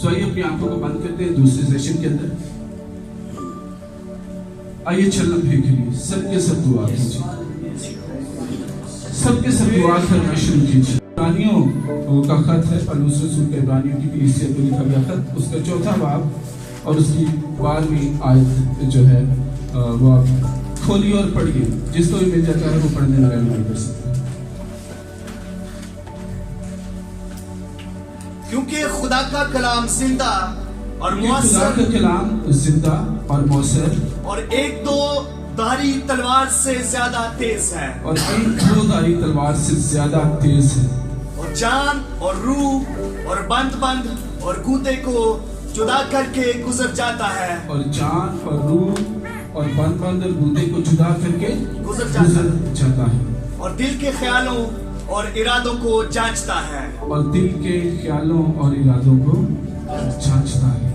सो आइए अपनी आंखों को बंद करते हैं दूसरे सेशन के अंदर। आइए चल लम्हे के लिए सबके सब दुआ कीजिए, सबके सब दुआ करना शुरू कीजिए। इब्रानियों का खत है, पौलुस रसूल के इब्रानियों की कलीसिया को लिखा गया खत, उसका 4वां बाब और उसकी 12वीं आयत जो है वो आप खोलिए और पढ़िए। जिसको भी मिल जाता है वो पढ़ने में नहीं कर सकता। क्योंकि खुदा का कलाम जिंदा और खुदा का कलाम जिंदा और मौसर और एक दो धारी तलवार से ज्यादा तेज है, और एक दो धारी तलवार से ज्यादा तेज है, और जान और रूह और बंद और गूदे को जुदा करके गुजर जाता है, और जान और रूह और बंद और गूदे को जुदा करके गुजर जाता है, और दिल के ख्यालों और इरादों को जांचता है, और दिल के ख्यालों और इरादों को जांचता है।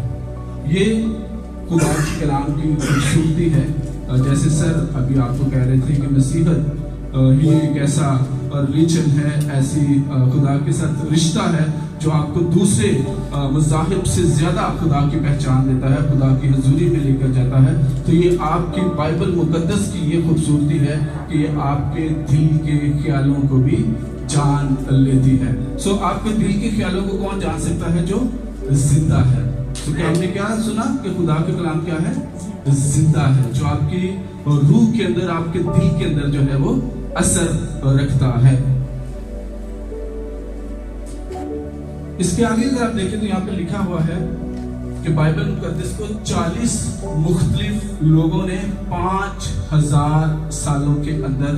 ये खुदा के कलाम की खूबसूरती है। जैसे सर अभी आपको कह रहे थे कि नसीहत ही एक ऐसा रिलीजन है, ऐसी खुदा के साथ रिश्ता है जो आपको दूसरे मज़ाहिब से ज़्यादा खुदा की पहचान देता है, खुदा की हजूरी में लेकर जाता है। तो ये आपकी बाइबल मुकद्दस की ये खूबसूरती है कि ये आपके दिल के ख्यालों को भी जान लेती है। सो आपके दिल के ख्यालों को कौन जान सकता है? जो जिंदा है। तो क्या हमने क्या सुना कि खुदा का कलाम क्या है? जिंदा है, जो आपकी रूह के अंदर, आपके दिल के अंदर जो है वो असर रखता है। इसके आगे अगर आप देखें तो यहाँ पे लिखा हुआ है कि बाइबल मुकद्दस को 40 मुख्तलिफ लोगों ने 5000 सालों के अंदर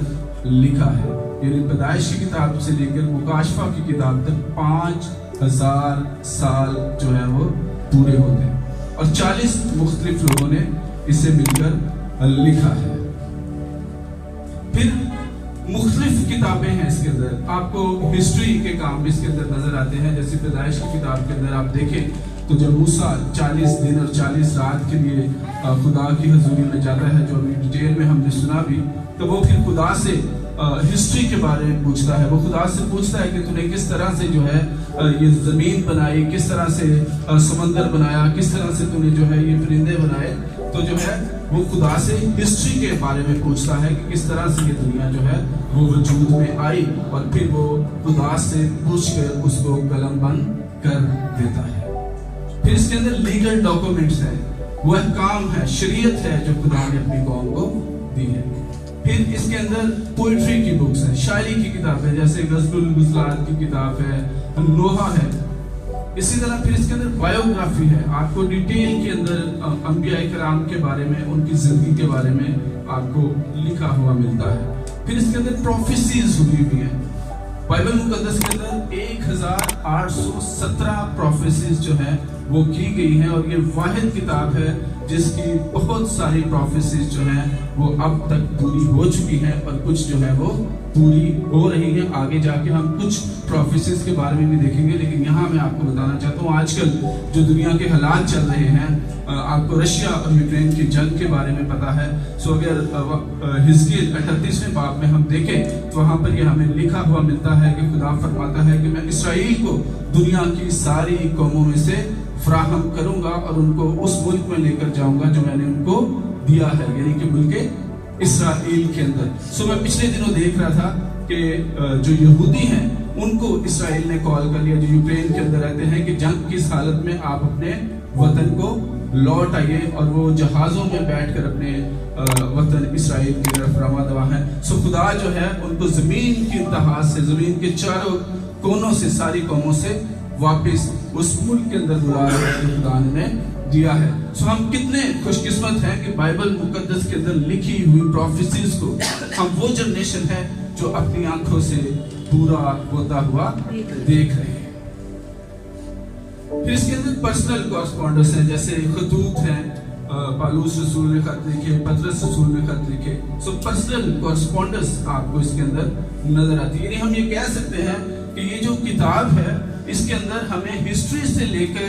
लिखा है। यानी पैदाइश की किताब से लेकर मुकाशफा की किताब तक 5000 साल जो है वो पूरे होते हैं, और 40 मुख्तलिफ लोगों ने इसे मिलकर लिखा है। फिर मुख्तलिफ किताबें हैं इसके अंदर, आपको हिस्ट्री के काम भी इसके अंदर नजर आते हैं। जैसे पैदाइश की किताब के अंदर आप देखें तो जब मूसा 40 दिन और 40 रात के लिए खुदा की हजूरी में जाता है, जो अभी डिटेल में हमने सुना भी, तो वो फिर खुदा से हिस्ट्री के बारे में पूछता है। वो खुदा से पूछता है कि तूने किस तरह से जो है ये जमीन बनाई, किस तरह से समंदर बनाया, किस तरह से तूने जो है ये परिंदे बनाए। तो जो है वो खुदा से हिस्ट्री के बारे में पूछता है कि किस तरह से ये दुनिया जो है वो वजूद में आई, और फिर वो खुदा से पूछ कर उसको कलमबंद कर देता है। फिर इसके अंदर लीगल डॉक्यूमेंट्स है, वो काम है, शरीयत है जो खुदा ने अपनी कौम को दी है। फिर इसके अंदर पोइट्री की बुक्स है, शायरी की किताब है, जैसे गज़लुल गुज़लात की किताब है, लोहा है। इसी तरह फिर इसके अंदर बायोग्राफी है, आपको डिटेल के अंदर अंबिया किराम के बारे में, उनकी जिंदगी के बारे में आपको लिखा हुआ मिलता है। फिर इसके अंदर प्रोफेसीज हुई हुई है। बाइबल मुकद्दस के अंदर 1817 प्रोफेसीज जो है वो की गई हैं, और ये वाहिद किताब है जिसकी बहुत सारी प्रोफेसीज जो हैं वो अब तक पूरी हो चुकी हैं, और कुछ जो है वो पूरी हो रही है। आगे जाके हम कुछ प्रोफेसीज के बारे में भी देखेंगे, लेकिन यहाँ मैं आपको बताना चाहता हूँ आजकल जो दुनिया के हालात चल रहे हैं, आपको रशिया और यूक्रेन की जंग के बारे में पता है। सो अगर हिजकिय्याह 38वें बाब में हम देखें तो वहाँ पर ये हमें लिखा हुआ मिलता है कि खुदा फरमाता है कि मैं इसराइल को दुनिया की सारी कौमों में से फराहम करूंगा और उनको उस मुल्क में लेकर जाऊंगा जो मैंने उनको दिया है, यानी कि मुल्क इसराइल के अंदर। सो मैं पिछले दिनों देख रहा था कि जो यहूदी हैं उनको इसराइल ने कॉल कर लिया, जो यूक्रेन के अंदर रहते हैं, कि जंग की इस हालत में आप अपने वतन को लौट आइए, और वो जहाजों में बैठकर अपने वतन इसराइल की तरफ रवा दवा है। सो खुदा जो है उनको जमीन की इंतहा से, जमीन के चारों कोनों से, सारी कौमों से वापस उस मुल्क के अंदर बुला रहा है जो खुदा ने दिया है। सो हम कितने खुशकिस्मत हैं कि बाइबल मुकद्दस के अंदर लिखी हुई प्रोफेसीज को हम वो जनरेशन है जो अपनी आंखों से पूरा होता हुआ देख रहे हैं। फिर इसके अंदर पर्सनल कॉरेस्पॉन्डेंस है, जैसे खतूत हैं, पौलुस रसूल ने खत लिखे, पतरस रसूल ने खत लिखे। सो पर्सनल कॉरेस्पॉन्डेंस आपको इसके अंदर नजर आती है। यानी हम ये कह सकते हैं कि ये जो किताब है इसके अंदर हमें हिस्ट्री से लेकर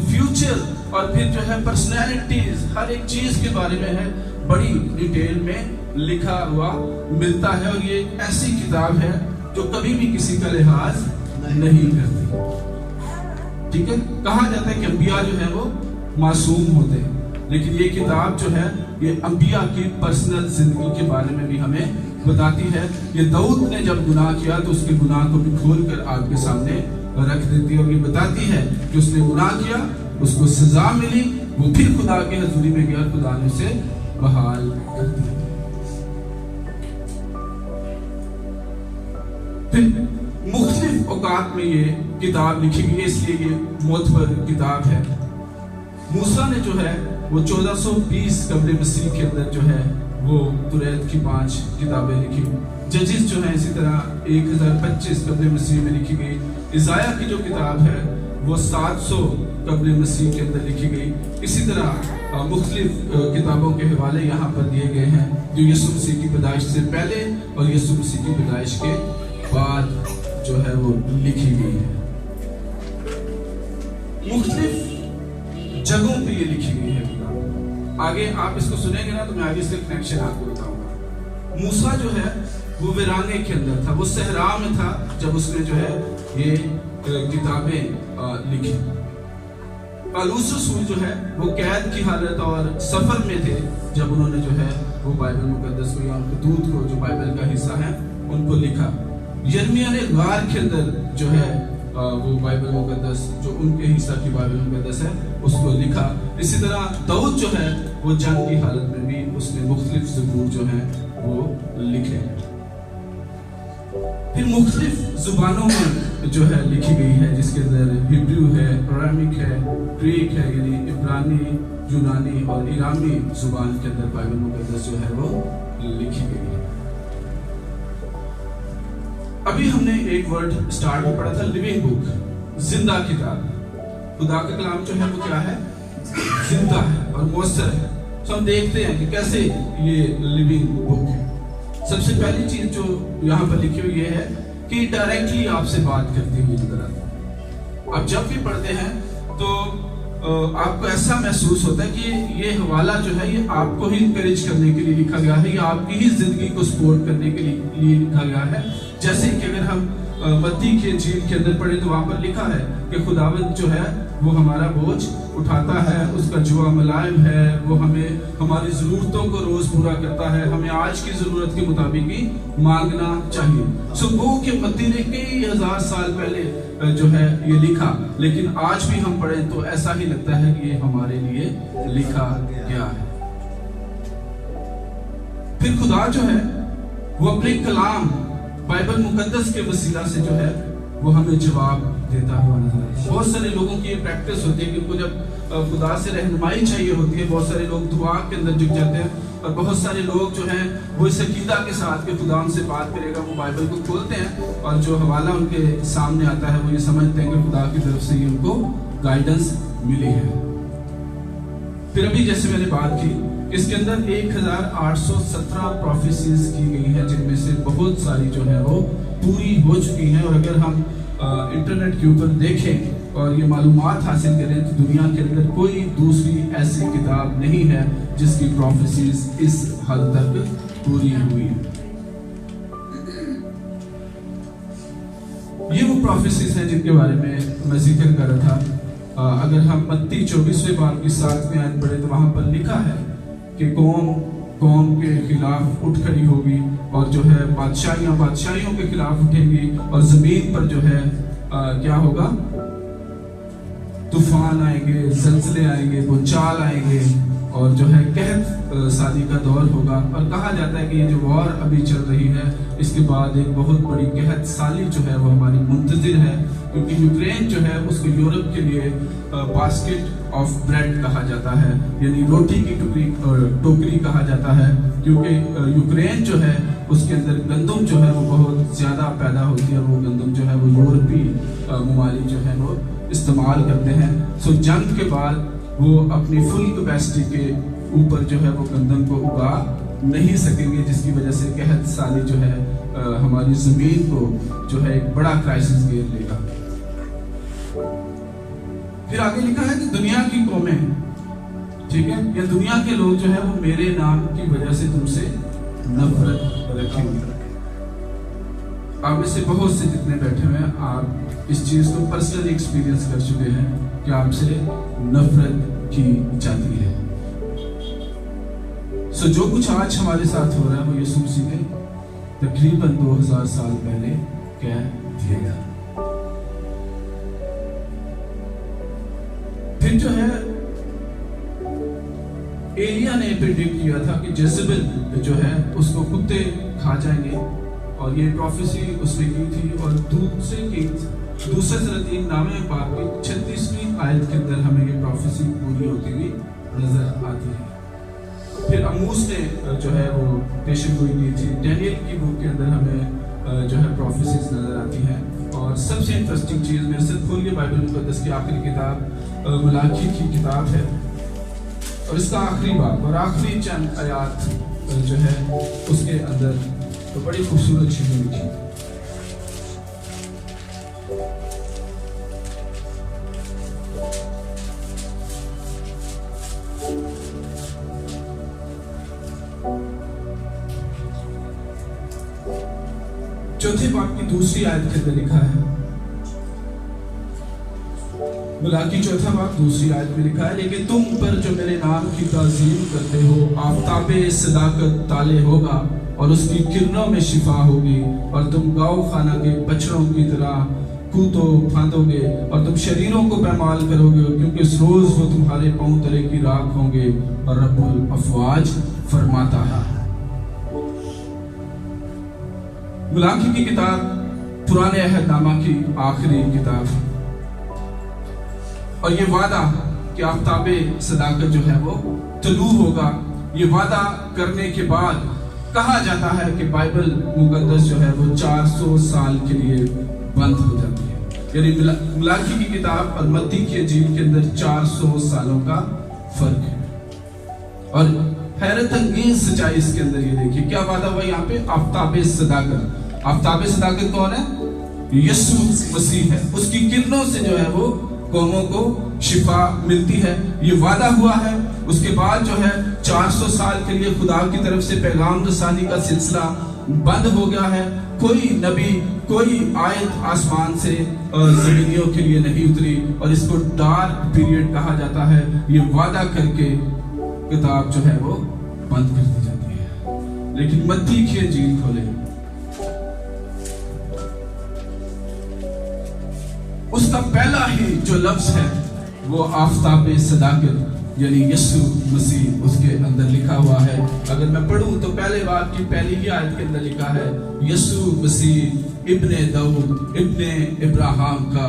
फ्यूचर और फिर जो है पर्सनैलिटीज, हर एक चीज के बारे में है बड़ी डिटेल में लिखा हुआ मिलता है। और ये ऐसी किताब है जो कभी भी किसी का लिहाज नहीं करती। ٹھیک ہے. کہا جاتا ہے کہ انبیاء جو ہے وہ معصوم ہوتے ہیں، لیکن یہ کتاب جو ہے یہ انبیاء کی پرسنل زندگی کے بارے میں بھی ہمیں بتاتی ہے. یہ داؤد نے جب گناہ کیا تو اس کے گناہ کو بھی کھول کر آپ کے سامنے رکھ دیتی ہے، اور یہ بتاتی ہے کہ اس نے گناہ کیا، اس کو سزا ملی، وہ پھر خدا کی حضوری میں گیا، خدا نے اسے بحال کر دیا. پھر مختلف اوقات میں یہ کتاب لکھی گئی ہے، اس لیے یہ معتبر کتاب ہے. موسیٰ نے جو ہے وہ 1420 قبل مسیح کے اندر جو ہے وہ توریت کی 5 کتابیں لکھی. ججز جو ہے اسی طرح 1025 قبل مسیح میں لکھی گئی. عزائیہ کی جو کتاب ہے وہ 700 قبل مسیح کے اندر لکھی گئی. اسی طرح مختلف کتابوں کے حوالے یہاں پر دیے گئے ہیں جو یسوع مسیح کی پیدائش سے پہلے اور یسوع مسیح کی پیدائش کے بعد جو ہے وہ لکھی گئی ہے. مختلف جگہوں پہ یہ لکھی گئی ہے کتاب. آگے آپ اس کو سنیں گے نا تو میں آگے اس کا کنیکشن آپ کو بتاؤں گا. موسیٰ جو ہے وہ ویرانے کے اندر تھا، وہ صحرا میں تھا جب اس نے جو ہے یہ کتابیں لکھی. پالوس رسول جو ہے وہ قید کی حالت اور سفر میں تھے جب انہوں نے جو ہے وہ بائبل مقدس کو یا ان کے دودھ کو جو بائبل کا حصہ ہے ان کو لکھا. یرمیہ نے غار کے اندر جو ہے وہ بائبل مقدس جو ان کے حصہ کی بائبل مقدس ہے اس کو لکھا. اسی طرح داؤد جو ہے وہ جنگ کی حالت میں بھی اس نے مختلف زبور جو ہیں وہ لکھے. پھر مختلف زبانوں میں جو ہے لکھی گئی ہے جس کے اندر ہیبریو ہے، ارامک ہے، گریک ہے یعنی عبرانی، یونانی اور ایرامی زبان کے اندر بائبل مقدس جو ہے وہ لکھی گئی ہے. ابھی ہم نے ایک ورڈ سٹارٹ میں پڑھا تھا لیونگ بک، زندہ کتاب. خدا کا کلام جو ہے وہ کیا ہے؟ زندہ ہے اور مؤثر ہے. تو ہم دیکھتے ہیں کہ کیسے یہ لیونگ بک ہے. سب سے پہلی چیز جو یہاں پر لکھی ہوئی یہ ہے کہ ڈائریکٹلی آپ سے بات کرتی ہوئی نظر آتی ہے. آپ جب بھی پڑھتے ہیں تو آپ کو ایسا محسوس ہوتا ہے کہ یہ حوالہ جو ہے یہ آپ کو ہی انکریج کرنے کے لیے لکھا گیا ہے، یہ آپ کی ہی زندگی کو سپورٹ کرنے کے لیے لکھا گیا ہے. جیسے کہ اگر ہم متی کے انجیل کے اندر پڑھیں تو وہاں پر لکھا ہے کہ خداوند جو ہے وہ ہمارا بوجھ اٹھاتا ہے، اس کا جوا ملائم ہے، وہ ہمیں ہماری ضرورتوں کو روز پورا کرتا ہے، ہمیں آج کی ضرورت کے مطابق ہی مانگنا چاہیے. گو کہ متی نے کئی ہزار سال پہلے جو ہے یہ لکھا، لیکن آج بھی ہم پڑھیں تو ایسا ہی لگتا ہے کہ یہ ہمارے لیے لکھا گیا ہے. پھر خدا جو ہے وہ اپنے کلام بائبل مقدس کے وسیلہ سے جو ہے وہ ہمیں جواب دیتا ہوا نظر آتا ہے. بہت سارے لوگوں کی یہ پریکٹس ہوتی ہے کہ ان کو جب خدا سے رہنمائی چاہیے ہوتی ہے، بہت سارے لوگ دعا کے اندر جھک جاتے ہیں، اور بہت سارے لوگ جو ہیں وہ اس عقیدہ کے ساتھ کہ خدا ان سے بات کرے گا وہ بائبل کو کھولتے ہیں اور جو حوالہ ان کے سامنے آتا ہے وہ یہ سمجھتے ہیں کہ خدا کی طرف سے ہی ان کو گائیڈنس ملی ہے. پھر ابھی جیسے میں نے بات کی اس کے اندر 1817 پروفیسیز کی گئی ہیں جن میں سے بہت ساری جو ہے وہ پوری ہو چکی ہیں. اور اگر ہم انٹرنیٹ کے اوپر دیکھیں اور یہ معلومات حاصل کریں تو دنیا کے اندر کوئی دوسری ایسی کتاب نہیں ہے جس کی پروفیسیز اس حد تک پوری ہوئی. یہ وہ پروفیسیز ہیں جن کے بارے میں میں ذکر کر رہا تھا. اگر ہم متی 24ویں باب کی 7ویں آیت پڑھیں تو وہاں پر لکھا ہے کہ قوم کے خلاف اٹھ کھڑی ہوگی اور جو ہے بادشاہیوں کے خلاف اٹھیں گی اور زمین پر جو ہے کیا ہوگا؟ طوفان آئیں گے، زلزلے آئیں گے، بھونچال آئیں گے اور جو ہے قحط سالی کا دور ہوگا. اور کہا جاتا ہے کہ یہ جو وار ابھی چل رہی ہے اس کے بعد ایک بہت بڑی قحط سالی جو ہے وہ ہماری منتظر ہے، کیونکہ یوکرین جو ہے اس کو یورپ کے لیے باسکٹ آف بریڈ کہا جاتا ہے، یعنی روٹی کی ٹوکری کہا جاتا ہے، کیونکہ یوکرین جو ہے اس کے اندر گندم جو ہے وہ بہت زیادہ پیدا ہوتی ہے اور وہ گندم جو ہے وہ یورپی ممالک جو ہے وہ استعمال کرتے ہیں. سو جنگ کے بعد وہ اپنی فل کیپیسٹی کے اوپر جو ہے وہ گندم کو اگا نہیں سکیں گے، جس کی وجہ سے قحط سالی جو ہے ہماری زمین کو جو ہے ایک بڑا کرائسس گھیر لے گا. پھر آگے لکھا ہے کہ دنیا کی قومیں، ٹھیک ہے، یا دنیا کے لوگ جو ہے وہ میرے نام کی وجہ سے تم سے نفرت رکھیں گے. आप में से बहुत से जितने बैठे हुए हैं, आप इस चीज को पर्सनली एक्सपीरियंस कर चुके हैं कि आपसे नफरत की जाती है। सो जो कुछ आज हमारे साथ हो रहा है वो यीशु मसीह ने तकरीबन 2000 साल पहले कह दिया था। फिर जो है एलिया ने प्रेडिक्ट किया था कि जेज़ेबेल जो है उसको कुत्ते खा जाएंगे, और ये प्रोफेसी उसने की थी। और दूसरे तरतीब नामे पाक की 36वीं आयत के अंदर हमें ये प्रोफेसी पूरी होती हुई नजर आती है। फिर अमूस ने जो है वो पेशन गोई की थी। डैनियल की बुक के अंदर हमें जो है प्रोफेसीज नजर आती हैं। और सबसे इंटरेस्टिंग चीज मेरे साथ खोलिए बाइबल मुकद्दस की आखिरी किताब मलाकी की किताब है, और इसका आखिरी बाब और आखिरी चंद आयात जो है उसके अंदर तो बड़ी खूबसूरत चीजें लिखी। चौथे बाब की दूसरी आयत के अंदर लिखा है, मलाकी चौथा बाब दूसरी आयत में लिखा है, लेकिन तुम पर जो मेरे नाम की ताज़ीम करते हो आफ़ताबे सदाकत ताले होगा और उसकी किरणों में शिफा होगी, और तुम गाँव खाना के बछड़ों की तरह कूदो फांदोगे और तुम शरीरों को पैमाल करोगे, क्योंकि इस रोज वो तुम्हारे पांव तले की राख होंगे। और रब्बुल अफवाज फरमाता है। मलाकी की किताब पुराने अहदनामा की आखिरी किताब है, और ये वादा कि आफ़ताबे सदाकत जो है वो तलू होगा, ये वादा करने के बाद कहा जाता है कि बाइबल मुकद्दस जो है वो 400 साल के लिए बंद हो जाती है। यानी मलाकी की किताब और मत्ती की इंजील के अंदर 400 सालों का फर्क है। और हैरत अंगेज सच्चाई इसके अंदर ये देखिए, क्या वादा हुआ यहाँ पे? आफ़ताबे सदाकत। आफ़ताबे सदाकत कौन है? यीशु मसीह है। उसकी किरणों से जो है वो कौमों को शिफा मिलती है, ये वादा हुआ है। उसके बाद जो है 400 साल के लिए खुदा की तरफ से पैगाम रसानी का सिलसिला बंद हो गया है। कोई नबी, कोई आयत आसमान से ज़मीनियों के लिए नहीं उतरी, और इसको डार्क पीरियड कहा जाता है। ये वादा करके किताब जो है वो बंद कर दी जाती है। लेकिन मत्ती की इंजील खोले, उसका पहला ही जो लफ्ज है वो आफ़ताबे सदाकत यानी यीशु मसीह उसके अंदर लिखा हुआ है। अगर मैं पढ़ूं तो पहले बाब की पहली ही आयत के अंदर लिखा है, यीशु मसीह इब्ने दाऊद इब्ने इब्राहिम का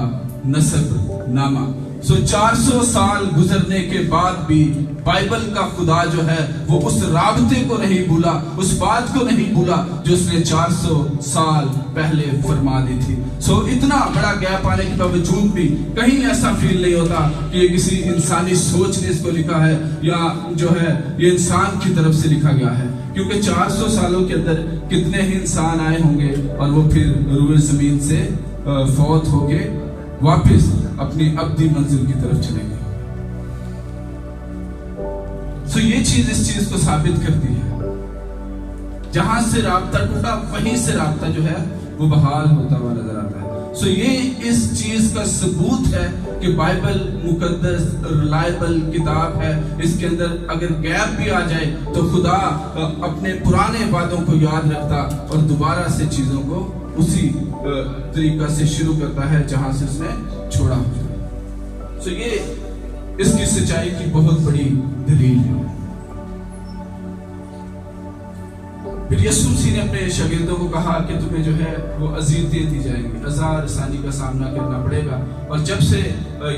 नसब नामा। 400 साल गुजरने के बाद भी बाइबल का खुदा जो है वो उस राबते को नहीं भूला, उस बात को नहीं भूला जो उसने 400 साल पहले फरमा दी थी। इतना बड़ा गैप आने के बावजूद भी कहीं ऐसा फील नहीं होता कि ये किसी इंसानी सोच ने इसको लिखा है या जो है ये इंसान की तरफ से लिखा गया है, क्योंकि 400 सालों के अंदर कितने ही इंसान आए होंगे और वो फिर रूए जमीन से फौत होके वापस अपनी अब्दी मंजिल की तरफ चले गए। ये चीज इस चीज को साबित करती है, जहां से राब्ता टूटा वहीं से राब्ता जो है वो बहाल होता हुआ नजर आता है। ये इस चीज का सबूत है कि बाइबल मुकद्दस रिलायबल किताब है। इसके अंदर अगर गैप भी आ जाए तो खुदा अपने पुराने वादों को याद रखता और दोबारा से चीजों को उसी तरीका से शुरू करता है जहां से उसने छोड़ा होता है। ये इसकी सच्चाई की बहुत बड़ी दलील है। फिर यीशु मसीह ने अपने शागिर्दों को कहा कि तुम्हें जो है वो अज़ीयतें दी जाएंगी, अज़ार रसानी का सामना करना पड़ेगा। और जब से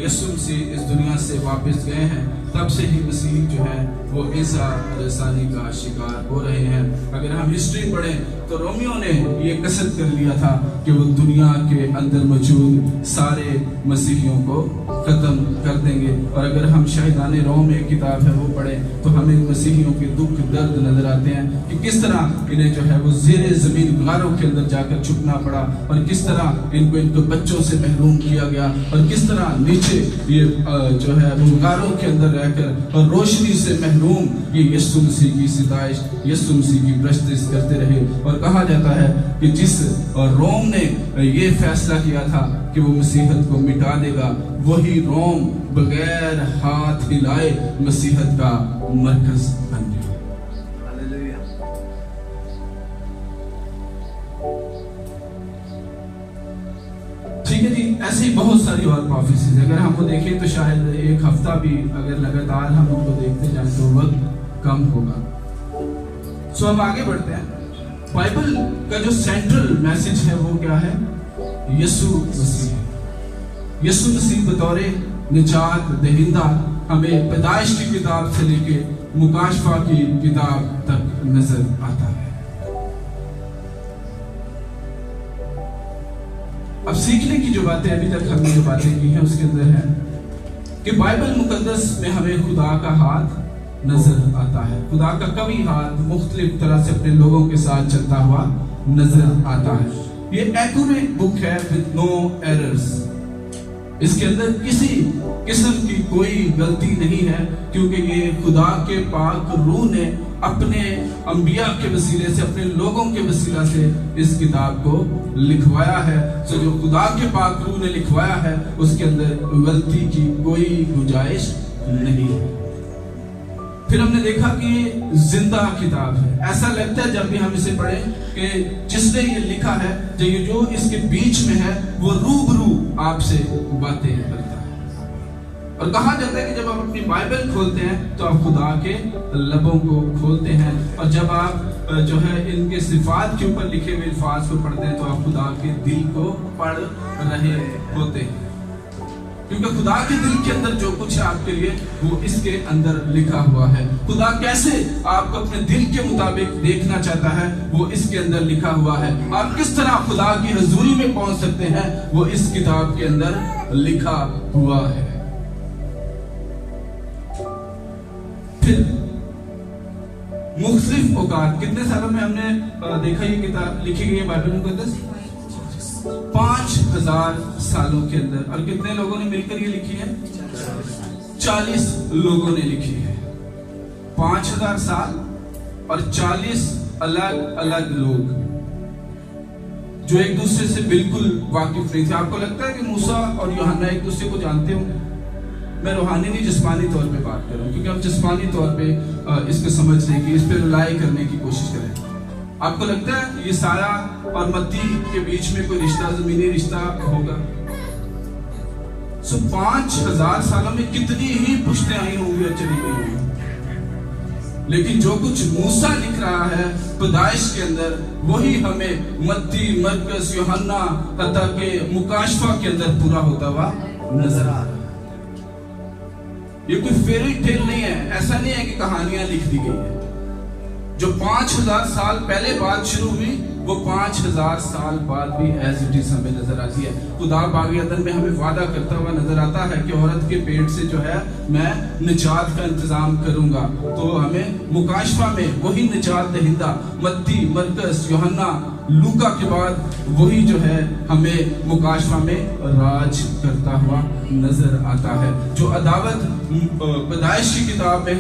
यीशु मसीह इस दुनिया से वापस गए हैं तब से ही मसीह जो है वो ईसा रसानी का शिकार हो रहे हैं। अगर हम हिस्ट्री पढ़ें तो रोमियो ने ये कसद कर लिया था कि वो दुनिया के अंदर मौजूद सारे मसीहियों को खत्म कर देंगे। और अगर हम शाहिदाने रोम एक किताब है वो पढ़ें तो हमें मसीहियों के दुख दर्द नजर आते हैं कि किस तरह इन्हें जो है वो ज़ेरे ज़मीन गारों के अंदर जाकर छुपना पड़ा, और किस तरह इनको बच्चों से महरूम किया गया, और किस तरह नीचे ये जो है वो गारों के अंदर रहकर और रोशनी से रोम ये यीशु मसीह की सिताइश, यीशु मसीह की प्रस्तुति करते रहे। और कहा जाता है कि जिस रोम ने ये फैसला किया था कि वो मसीहत को मिटा देगा, वही रोम बगैर हाथ हिलाए मसीहत का मरकज बन गया। हालेलुया। ठीक है जी, ऐसे ही बहुत सारी और प्रोफेसीज, अगर हमको देखें तो शायद एक हफ्ता भी अगर लगातार हम उनको देखते जाएं तो वक्त कम होगा। सो हम आगे बढ़ते हैं। बाइबल का जो सेंट्रल मैसेज है वो क्या है? यीशु मसीह है। यीशु मसीह बतौर निजात दहिंदा हमें पैदाइश की किताब से लेके मुकाशफा की किताब तक नजर आता है। अब सीखने की जो बातें अभी तक हमने जो बातें की हैं उसके अंदर है कि बाइबल मुकद्दस में हमें खुदा का हाथ नजर आता है। खुदा का कभी हाथ मुख्तलिफ तरह से अपने लोगों के साथ चलता हुआ नजर आता है। ये एक्यूरेट बुक है विद नो एरर्स। इसके अंदर किसी किस्म की कोई गलती नहीं है, क्योंकि ये खुदा के पाक रूह ने अपने अंबिया के वसीले से, अपने लोगों के वसीला से इस किताब को लिखवाया है। तो जो खुदा के पाक रूह ने लिखवाया है उसके अंदर गलती की कोई गुंजाइश नहीं है। फिर हमने देखा कि ये जिंदा किताब है। ऐसा लगता है जब भी हम इसे पढ़ें कि जिसने ये लिखा है, जो इसके बीच में है वो रूबरू आपसे बातें करता है। और कहा जाता है कि जब आप अपनी बाइबल खोलते हैं तो आप खुदा के लबों को खोलते हैं, और जब आप जो है इनके सिफात के ऊपर लिखे हुए अल्फाज को पढ़ते हैं तो आप खुदा के दिल को पढ़ रहे होते हैं, क्योंकि खुदा के दिल के अंदर जो कुछ है आपके लिए वो इसके अंदर लिखा हुआ है। खुदा कैसे आपको अपने दिल के मुताबिक देखना चाहता है वो इसके अंदर लिखा हुआ है। आप किस तरह खुदा की हजूरी में पहुंच सकते हैं वो इस किताब के अंदर लिखा हुआ है। फिर मुख्तलिफ औकात, कितने सालों में हमने देखा ये किताब लिखी गई है बाइबल मुकद्दस? 5000 सालों के अंदर। और कितने लोगों ने मिलकर ये लिखी है? 40 लोगों ने लिखी है। 5000 साल और 40 अलग अलग लोग जो एक दूसरे से बिल्कुल वाकिफ नहीं थे। आपको लगता है कि मूसा और यूहन्ना एक दूसरे को जानते होंगे? मैं रूहानी नहीं जिस्मानी तौर पे बात कर रहा हूँ, क्योंकि हम जिस्मानी तौर पे इसको समझने की, इस पे रिलाई करने की कोशिश करें। आपको लगता है ये सारा और मत्ती के बीच में कोई रिश्ता, जमीनी रिश्ता होगा? 5000 सालों में कितनी ही पुश्तें आई होंगी और चली गई होंगी, लेकिन जो कुछ मूसा लिख रहा है पैदाइश के अंदर वही हमें मत्ती, मरकस, यूहन्ना तथा के मुकाशफा के अंदर पूरा होता हुआ नजर आ रहा है। ये कोई फेरी टेल नहीं है, ऐसा नहीं है कि कहानियां लिख दी गई है। जो 5000 साल पहले बात शुरू हुई वो 5000 साल बाद भी एज इट इज हमें नजर आती है। खुदा बाग़ अदन में हमें वादा करता हुआ नजर आता है कि औरत के पेट से जो है मैं निजात का इंतजाम करूंगा। तो हमें मुकाशफा में वही निजात दहिंदा मत्ती, मरकस, यूहन्ना, लूका के बाद वही जो है हमें मुकाशफा में राज करता हुआ नजर आता है। जो अदावत पैदाइश की किताब में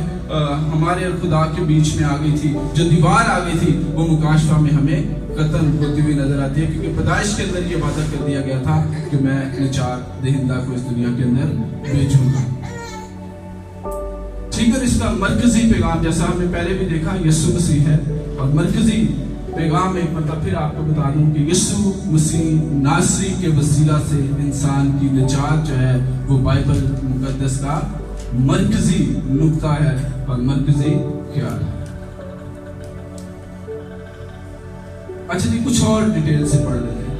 हमारे और खुदा के बीच में आ गई थी, जो दीवार आ गई थी, वो मुकाशफा में हमें खत्म होती हुई नजर आती है, क्योंकि पैदाइश के अंदर ये वादा कर दिया गया था कि मैं निजात दहिंदा को इस दुनिया के अंदर भेजूंगा। ठीक है, इसका मरकजी पैगाम जैसा हमने पहले भी देखा यीशु मसीह है, और मरकजी पैगाम एक मतलब फिर आपको बता दूं कि यीशु मसीह नासरी के वसीला से इंसान की निजात जो है वो बाइबल मुकद्दस का मरकजी नुक्ता है और मरकजी ख्याल है। अच्छा जी, कुछ और डिटेल से पढ़ लेते हैं।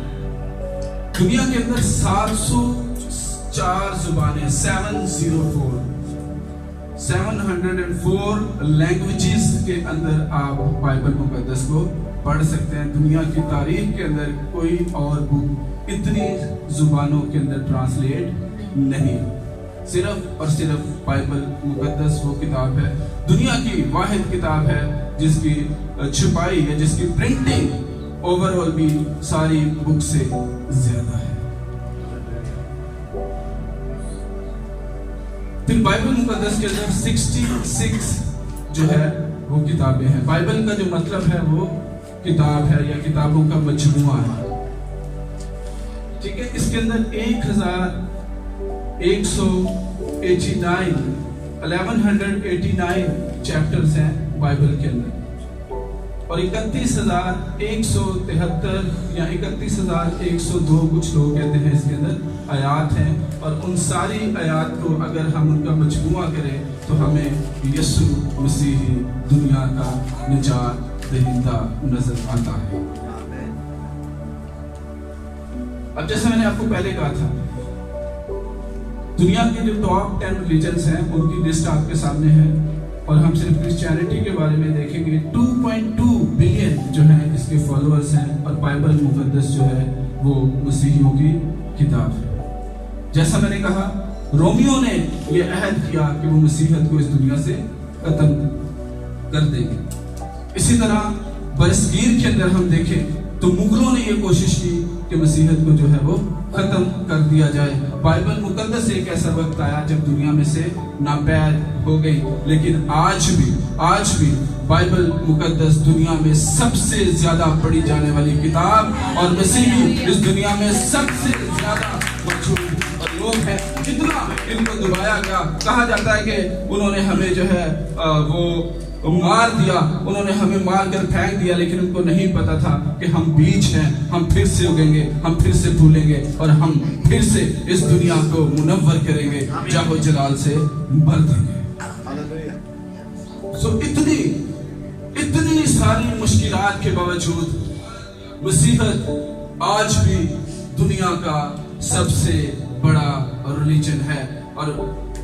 दुनिया के अंदर 704 जुबानें, 704 लैंग्वेजेस के अंदर आप बाइबल मुकद्दस को पढ़ सकते हैं। दुनिया की तारीख के अंदर कोई और बुक इतनी जुबानों के अंदर ट्रांसलेट नहीं, सिर्फ और सिर्फ बाइबल मुकद्दस वो किताब है, दुनिया की वाहिद किताब है जिसकी छुपाई है, जिसकी प्रिंटिंग ओवरऑल भी सारी बुक से ज्यादा है। फिर बाइबल मुकद्दस के अंदर 66 जो है वो किताबें हैं। बाइबल का जो मतलब है वो किताब है या किताबों का मजमुआ है, ठीक है। इसके अंदर 1189 चैप्टर्स हैं बाइबल के अंदर, और 31,173 या 31,102 कुछ लोग कहते हैं इसके अंदर आयात हैं। और उन सारी आयात को अगर हम उनका मजमुआ करें तो हमें यीशु मसीह ही दुनिया का निजात दहिंदा नजर आता है। अब जैसे मैंने आपको पहले कहा था, दुनिया के जो टॉप 10 रिलीजन्स हैं उनकी लिस्ट आपके सामने है, और हम सिर्फ क्रिश्चियनिटी के बारे में देखेंगे 2.2 बिलियन जो है इसके फॉलोअर्स हैं, और बाइबल मुकद्दस जो है वो मसीहियों की किताब है। जैसा मैंने कहा, रोमियो ने ये अहद किया कि वो मसीहत को इस दुनिया से खत्म कर देंगे। इसी तरह बरसगीर के अंदर हम देखें तो मुगलों ने ये कोशिश की कि मसीहत को जो है वो खत्म कर दिया जाए। बाइबल मुकद्दस एक ऐसा वक्त आया जब दुनिया में से नापैद हो गई, लेकिन आज भी बाइबल मुकद्दस दुनिया में सबसे ज्यादा पढ़ी जाने वाली किताब, और मसीही इस दुनिया में सबसे ज्यादा मशहूर और लोग हैं। कितना इनको दबाया गया, कहा जाता है कि उन्होंने हमें जो है वो मार दिया, उन्होंने हमें मार कर फेंक दिया, लेकिन उनको नहीं पता था कि हम बीज हैं, हम फिर से उगेंगे, हम फिर से फूलेंगे, और हम फिर से इस दुनिया को मुनव्वर करेंगे, जाहो जलाल से भर देंगे। सो इतनी सारी मुश्किलात के बावजूद मसीहत आज भी दुनिया का सबसे बड़ा रिलीजन है, और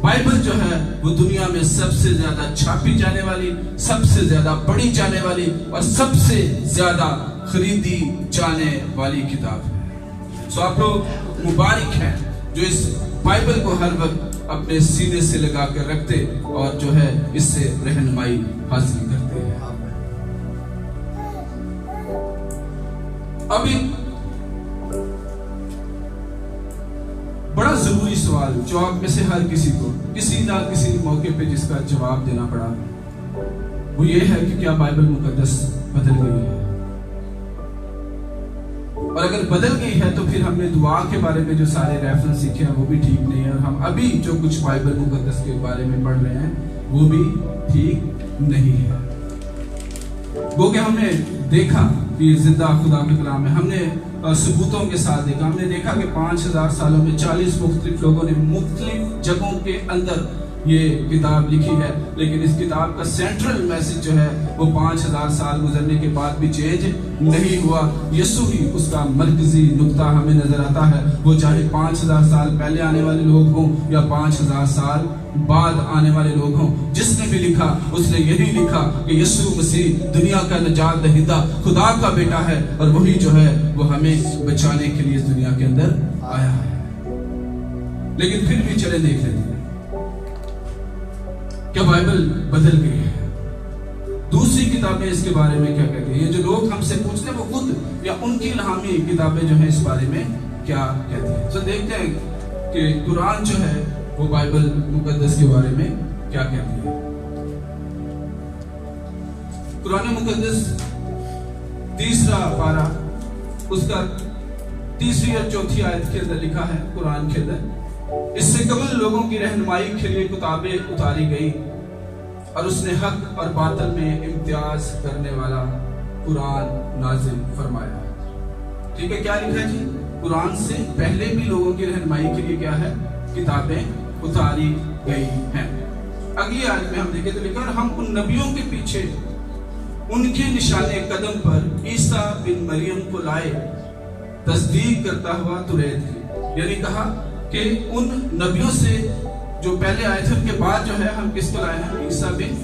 बाइबल जो है वो दुनिया में सबसे ज्यादा छापी जाने वाली, सबसे ज्यादा पढ़ी जाने वाली और सबसे ज्यादा खरीदी जाने वाली किताब है। सो आप लोग मुबारक हैं जो इस बाइबल को हर वक्त अपने सीने से लगा कर रखते और जो है इससे रहनुमाई हासिल करते हैं। अभी बड़ा जरूरी सवाल जो आप में से हर किसी को किसी ना किसी मौके पे जिसका जवाब देना पड़ा, वो ये है कि क्या बाइबल मुकद्दस बदल गई है? और अगर बदल गई है तो फिर हमने दुआ के बारे में जो सारे रेफरेंस सीखे हैं वो भी ठीक नहीं है, और हम अभी जो कुछ बाइबल मुकद्दस के बारे में पढ़ रहे हैं वो भी ठीक नहीं है। वो क्या हमने देखा कि जिंदा खुदा के कलाम में हमने सबूतों के साथ देखा, हमने देखा कि 5000 सालों में 40 मुख्तलिफ लोगों ने मुख्तलिफ जगहों के अंदर ये किताब लिखी है, लेकिन इस किताब का सेंट्रल मैसेज जो है वो 5000 साल गुजरने के बाद भी चेंज नहीं हुआ। यीशु ही उसका मरकजी नुक्ता हमें नजर आता है, वो चाहे 5000 साल पहले आने वाले लोग हों या 5000 साल बाद आने वाले लोग हों, जिसने भी लिखा उसने यही लिखा कि यीशु मसीह दुनिया का निजात दहिंदा खुदा का बेटा है, और वही जो है वो हमें बचाने के लिए इस दुनिया के अंदर आया है। लेकिन फिर भी चले देख लेते हैं क्या बाइबल बदल गई है। दूसरी किताबें इसके बारे में क्या कहती है? ये जो लोग हमसे पूछते हैं वो खुद या उनकी इल्हामी किताबें जो है इस बारे में क्या कहती है। तो देखते हैं कि कुरान जो है वो बाइबल मुकद्दस के बारे में क्या कहती है। कुरान मुकद्दस 3रा पारा उसका 3री और 4थी आयत के अंदर लिखा है कुरान के अंदर, इससे कबल लोगों की रहनुमाई के लिए किताबें उतारी गई और उसने हक और बातिल में इम्तियाज करने वाला कुरान नाजिल फरमाया। ठीक है, क्या लिखा है जी? कुरान से पहले भी लोगों की रहनुमाई के लिए क्या है? किताबें उतारी गई हैं। अगली आयत में हम देखें तो लिखा, हम उन नबियों के पीछे उनके निशाने कदम पर ईसा बिन मरियम को लाए, तस्दीक करता हुआ तुरैत की। यानी कहा कि उन नबियों से जो पहले आए थे उनके बाद जो है हम किसको लाए हैं? ईसा बिन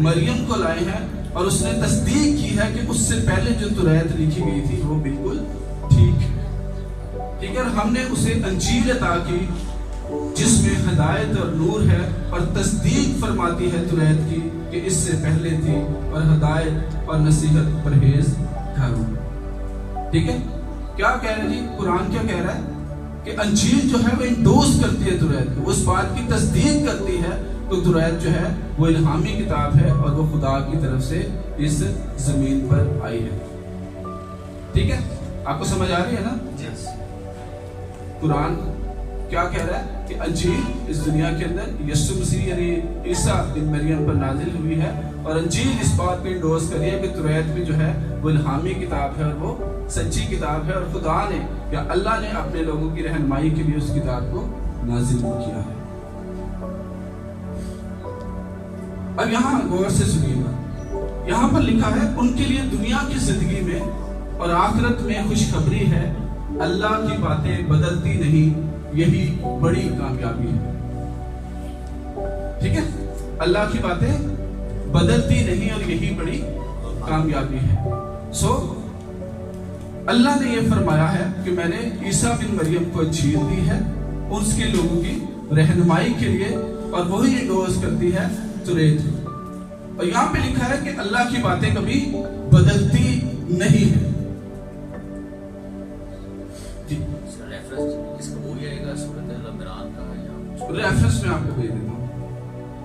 मरियम को लाए हैं, और उसने तस्दीक की है कि उससे पहले जो तुरैत लिखी गई थी वो बिल्कुल ठीक है। ठीक है, हमने उसे अंजील अता की जिसमें हिदायत और नूर है, और तस्दीक फरमाती है तुरैत की कि इससे पहले थी, और हिदायत और नसीहत परहेज़गार। ठीक है, क्या कह रहे हैं जी? कुरान क्या कह रहा है कि अंजील जो है वो इंडोर्स करती है तुरैत को, उस बात की तस्दीक करती है تو توریت جو ہے وہ الہامی کتاب ہے اور وہ خدا کی طرف سے اس زمین پر آئی ہے. ٹھیک ہے, آپ کو سمجھ آ رہی ہے نا؟ Yes. قرآن کیا کہہ رہا ہے کہ انجیل اس دنیا کے اندر یسوع مسیح یعنی عیسیٰ بن مریم پر نازل ہوئی ہے, اور انجیل اس بات کو انڈورس کری ہے کہ توریت بھی جو ہے وہ الہامی کتاب ہے اور وہ سچی کتاب ہے, اور خدا نے یا اللہ نے اپنے لوگوں کی رہنمائی کے لیے اس کتاب کو نازل کیا ہے. اب یہاں غور سے سنیے گا, یہاں پر لکھا ہے ان کے لیے دنیا کی زندگی میں اور آخرت میں خوشخبری ہے, اللہ کی باتیں بدلتی نہیں, یہی بڑی کامیابی ہے. ٹھیک ہے, اللہ کی باتیں بدلتی نہیں اور یہی بڑی کامیابی ہے. سو اللہ نے یہ فرمایا ہے کہ میں نے عیسیٰ بن مریم کو انجیل دی ہے اس کے لوگوں کی رہنمائی کے لیے, اور وہی انڈورس کرتی ہے توریت. اور یہاں پہ لکھا ہے کہ اللہ کی باتیں کبھی بدلتی نہیں ہے. ریفرنس میں آپ کو دے دیتا ہوں,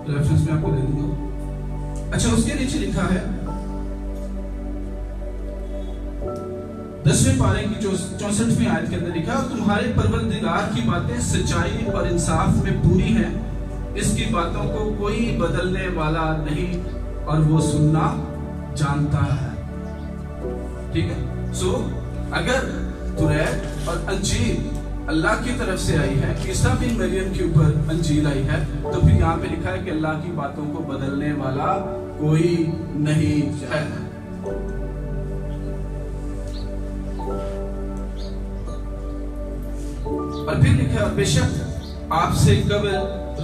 ریفرنس میں آپ کو دے دوں گا. اچھا, اس کے نیچے لکھا ہے 10ویں پارے کی 64ویں آیت کے اندر لکھا ہے, اور تمہارے پروردگار کی باتیں سچائی اور انصاف میں پوری ہیں, اس کی باتوں کو کوئی بدلنے والا نہیں, اور وہ سننا جانتا ہے. ٹھیک ہے, سو اگر توریت اور انجیل اللہ کی طرف سے آئی ہے, عیسیٰ بن مریم کے اوپر انجیل آئی ہے, تو پھر یہاں پہ لکھا ہے کہ اللہ کی باتوں کو بدلنے والا کوئی نہیں ہے. اور پھر لکھا ہے بے شک آپ سے قبل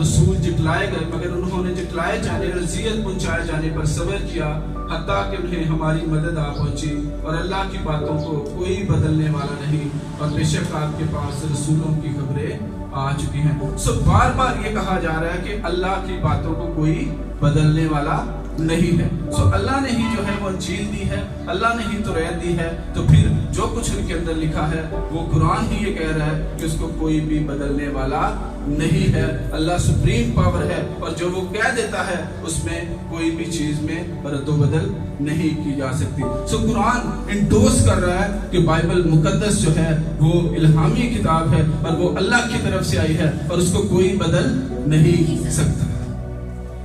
رسول جٹلائے گئے, مگر انہوں نے جٹلائے جانے اور اذیت پہنچائے جانے پر صبر کیا, حتیٰ کہ انہیں ہماری مدد آ پہنچی, اور اللہ کی باتوں کو کوئی بدلنے والا نہیں, اور بے شک آپ کے پاس رسولوں کی خبریں آ چکی ہیں. سو بار بار یہ کہا جا رہا ہے کہ اللہ کی باتوں کو کوئی بدلنے والا نہیں ہے. سو اللہ نے ہی جو ہے وہ انجیل دی ہے, اللہ نے ہی توریت دی ہے, تو پھر جو کچھ ان کے اندر لکھا ہے وہ قرآن ہی یہ کہہ رہا ہے کہ اس کو کوئی بھی بدلنے والا نہیں ہے. اللہ سپریم پاور ہے, اور جو وہ کہہ دیتا ہے اس میں کوئی بھی چیز میں رد و بدل نہیں کی جا سکتی. سو قرآن انڈورس کر رہا ہے کہ بائبل مقدس جو ہے وہ الہامی کتاب ہے, اور وہ اللہ کی طرف سے آئی ہے, اور اس کو کوئی بدل نہیں سکتا.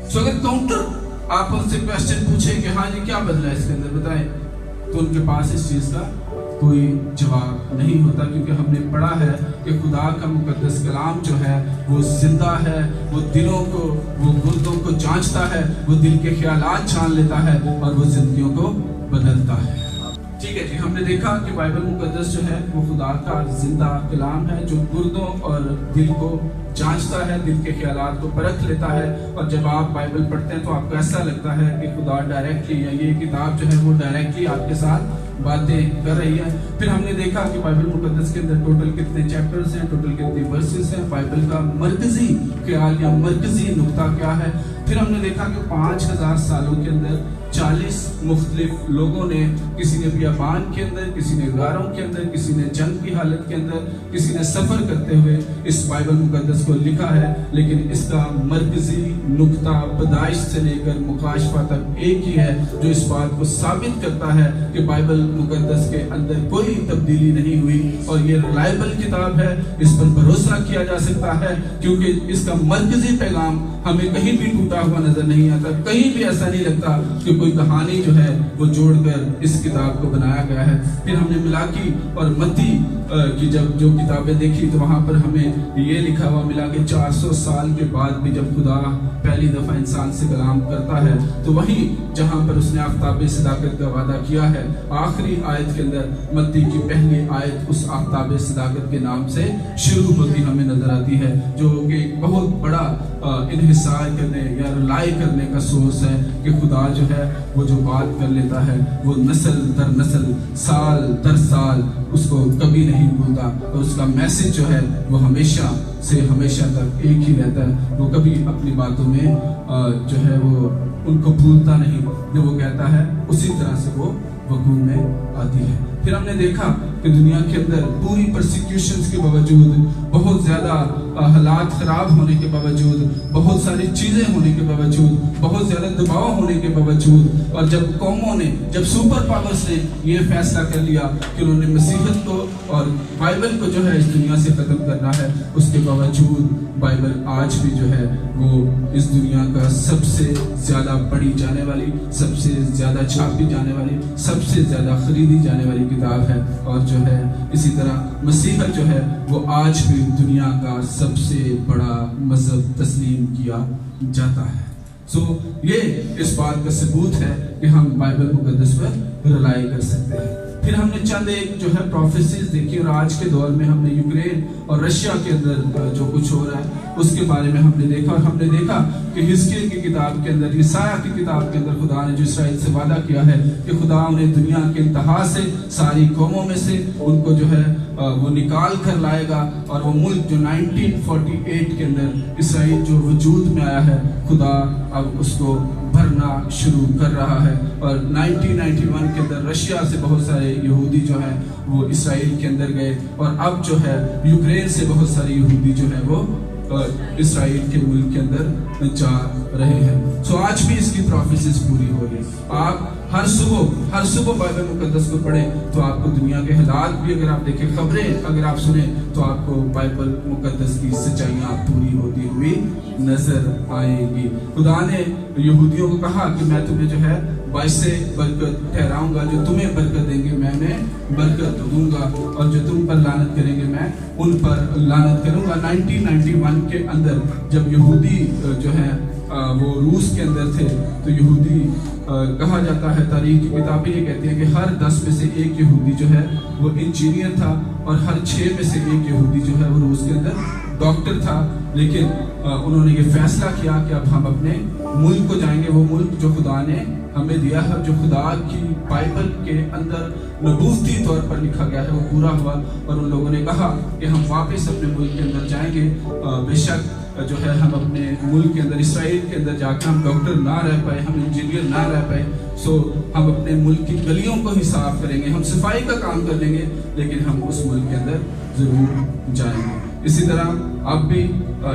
سو اگر کاؤنٹر آپ ان سے کویسچن پوچھیں کہ ہاں جی کیا بدلا ہے اس کے اندر بتائیں, تو ان کے پاس اس چیز کا کوئی جواب نہیں ہوتا, کیونکہ ہم نے پڑھا ہے کہ خدا کا مقدس کلام جو ہے وہ زندہ ہے, وہ دلوں کو, وہ گردوں کو جانچتا ہے, وہ دل کے خیالات جان لیتا ہے, اور وہ زندگیوں کو بدلتا ہے. ٹھیک ہے جی, ہم نے دیکھا کہ بائبل مقدس جو ہے وہ خدا کا زندہ کلام ہے جو گردوں اور دل کو جانچتا ہے, دل کے خیالات کو پرکھ لیتا ہے. اور جب آپ بائبل پڑھتے ہیں تو آپ کو ایسا لگتا ہے کہ خدا ڈائریکٹلی یا یہ کتاب جو ہے وہ ڈائریکٹلی آپ کے ساتھ باتیں کر رہی ہے. پھر ہم نے دیکھا کہ بائبل مقدس کے اندر ٹوٹل کتنے چیپٹرز ہیں, ٹوٹل کتنے ورسز ہیں, بائبل کا مرکزی خیال یا مرکزی نقطہ کیا ہے. پھر ہم نے دیکھا کہ 5000 سالوں کے اندر 40 مختلف لوگوں نے, کسی نے بیابان کے اندر, کسی نے غاروں کے اندر, کسی نے جنگ کی حالت کے اندر, کسی نے سفر کرتے ہوئے اس بائبل مقدس کو لکھا ہے, لیکن اس کا مرکزی نقطہ پیدائش سے لے کر مکاشفہ تک ایک ہی ہے, جو اس بات کو ثابت کرتا ہے کہ بائبل مقدس کے اندر کوئی تبدیلی نہیں ہوئی, اور یہ ریلائبل کتاب ہے, اس پر بھروسہ کیا جا سکتا ہے, کیونکہ اس کا مرکزی پیغام ہمیں کہیں بھی ٹوٹا ہوا نظر نہیں آتا. کہیں بھی ایسا نہیں لگتا کہ کوئی کہانی جو ہے وہ جوڑ کر اس کتاب کو بنایا گیا ہے. پھر ہم نے ملاکی اور متی کی جب جو کتابیں دیکھی تو وہاں پر ہمیں یہ لکھا ہوا ملا کہ 400 سال کے بعد بھی جب خدا پہلی دفعہ انسان سے کلام کرتا ہے تو وہیں جہاں پر اس نے آفتاب صداقت کا وعدہ کیا ہے, آخری آیت کے اندر متی کی پہلی آیت اس آفتاب صداقت کے نام سے شروع ہوتی ہمیں نظر آتی ہے, جو کہ ایک بہت بڑا انحصار کرنے یا رلائی کرنے کا سورس ہے کہ خدا جو ہے وہ جو بات کر لیتا ہے وہ نسل در نسل, سال در سال اس کو کبھی نہیں بھولتا, اور اس کا میسج جو ہے وہ ہمیشہ سے ہمیشہ تک ایک ہی رہتا ہے. وہ کبھی اپنی باتوں میں جو ہے وہ ان کو بھولتا نہیں, جو وہ کہتا ہے اسی طرح سے وہ وقوع میں آتی ہے. پھر ہم نے دیکھا کہ دنیا کے اندر پوری پرسیکیوشنز کے باوجود, بہت زیادہ हालात खराब होने के बावजूद, बहुत सारी चीजें होने के बावजूद, बहुत ज्यादा दबाव होने के बावजूद, और जब कौमों ने, जब सुपर पावर्स ने ये फैसला कर लिया कि उन्होंने मसीहत को और बाइबल को जो है इस दुनिया से खत्म करना है, उसके बावजूद बाइबल आज भी जो है वो इस दुनिया का सबसे ज्यादा पढ़ी जाने वाली, सबसे ज्यादा छापी जाने वाली, सबसे ज्यादा खरीदी जाने वाली किताब है। और जो है इसी तरह मसीहत जो है वो आज भी दुनिया का सबसे बड़ा मजहब तस्लीम किया जाता है। ये इस बात का सबूत है कि हम बाइबल मुकद्दस पर रिलाई कर सकते हैं। फिर हमने चंद एक जो है प्रोफेसीज देखी, और आज के दौर में हमने यूक्रेन और रशिया के अंदर जो कुछ हो रहा है उसके बारे में हमने देखा, और हमने देखा कि हिजकिय्याह की किताब के अंदर, यशायाह की किताब के अंदर खुदा ने जो इसराइल से वादा किया है कि खुदा उन्हें दुनिया के इंतहा से, सारी कौमों में से उनको जो है वो निकाल कर लाएगा, और वो मुल्क जो 1948 के अंदर इसराइल जो वजूद में आया है, खुदा अब उसको भरना शुरू कर रहा है। और 1991 के अंदर रशिया से बहुत सारे यहूदी जो है वो इसराइल के अंदर गए, और अब जो है यूक्रेन से बहुत सारे यहूदी जो है वो इसराइल के मुल्क के अंदर जा रहे हैं। आज भी इसकी प्रोफेसीज पूरी हो रही है। आप हर सुबह बाइबल मुकद्दस को पढ़ें तो आपको दुनिया के हालात भी, अगर आप देखें, खबरें अगर आप सुने, तो आपको बाइबल मुकद्दस की सच्चाइयाँ पूरी होती हुई नजर आएगी। खुदा ने यहूदियों को कहा कि मैं तुम्हें जो है बाइसे बरकत ठहराऊंगा, जो तुम्हें बरकत देंगे मैं बरकत दूंगा, और जो तुम पर लानत करेंगे मैं उन पर लानत करूंगा। 1991 के अंदर जब यहूदी जो है वो रूस के अंदर थे, तो यहूदी कहा जाता है, तारीख की किताबें ये कहती हैं कि हर 10 में से एक यहूदी जो है वो इंजीनियर था, और हर 6 में से एक यहूदी जो है वो रूस के अंदर डॉक्टर था। लेकिन उन्होंने ये फैसला किया कि अब हम अपने मुल्क को जाएंगे, वो मुल्क जो खुदा ने हमें दिया है, जो खुदा की बाइबल के अंदर नबूवती तौर पर लिखा गया है, वो पूरा हुआ। और उन लोगों ने कहा कि हम वापस अपने मुल्क के अंदर जाएंगे। बेशक जो है हम अपने मुल्क के अंदर, इसराइल के अंदर जाकर हम डॉक्टर ना रह पाए, हम इंजीनियर ना रह पाए, हम अपने मुल्क की गलियों को ही साफ करेंगे, हम सफाई का काम कर लेंगे, लेकिन हम उस मुल्क के अंदर जरूर जाएंगे। इसी तरह अब भी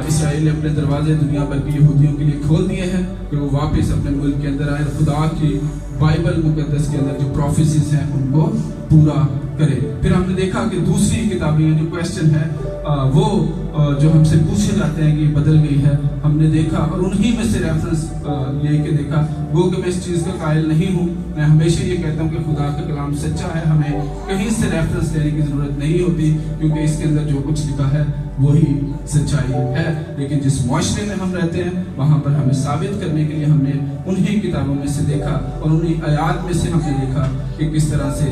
इसराइल ने अपने दरवाजे दुनिया भर के यहूदियों के लिए खोल दिए हैं कि वो वापस अपने मुल्क के अंदर आए, खुदा की बाइबल मुकद्दस के अंदर जो प्रोफेसीज हैं उनको पूरा करें। फिर हमने देखा कि दूसरी किताबें जो क्वेश्चन है वो जो हमसे पूछे जाते हैं कि बदल गई है, हमने देखा और उन्हीं में से रेफरेंस लेके देखा। वो कि मैं इस चीज़ का कायल नहीं हूँ, मैं हमेशा ये कहता हूँ कि खुदा का कलाम सच्चा है, हमें कहीं से रेफरेंस लेने की ज़रूरत नहीं होती, क्योंकि इसके अंदर जो कुछ लिखा है वही सच्चाई है। लेकिन जिस मुआशरे में हम रहते हैं वहाँ पर हमें साबित करने के लिए हमने उन्हीं किताबों में से देखा और उन्हीं आयात में से हमने देखा कि किस तरह से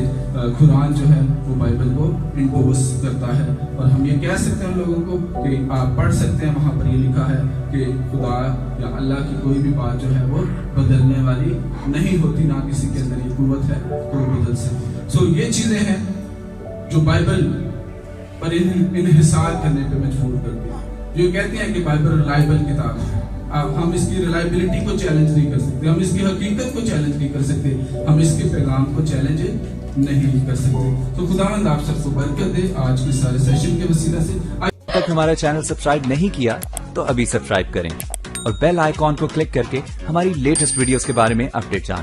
कुरान जो है वो बाइबल को इंडोर्स करता है। और हम ये कह सकते हैं लोगों को कि आप पढ़ सकते हैं, वहाँ पर ये लिखा है कि खुदा या अल्लाह की कोई भी बात जो है वो बदलने वाली नहीं होती, ना किसी के अंदर ये कुव्वत है कि वो बदल सके। ये चीज़ें हैं जो बाइबल पर इन्हिसार करने पे मजबूर करती है, जो कहती हैं कि बाइबल रिलायबल किताब है। अब हम इसकी रिलायबिलिटी को चैलेंज नहीं कर सकते, हम इसकी हकीकत को चैलेंज नहीं कर सकते, हम इसके पैगाम को चैलेंज नहीं कर सकते। तो खुदावंद आप सबको बरकत दे आज के सारे सेशन के वसीला से। अब तक हमारा चैनल सब्सक्राइब नहीं किया तो अभी सब्सक्राइब करें और बेल आइकॉन को क्लिक करके हमारी लेटेस्ट वीडियोस के बारे में अपडेट जानें।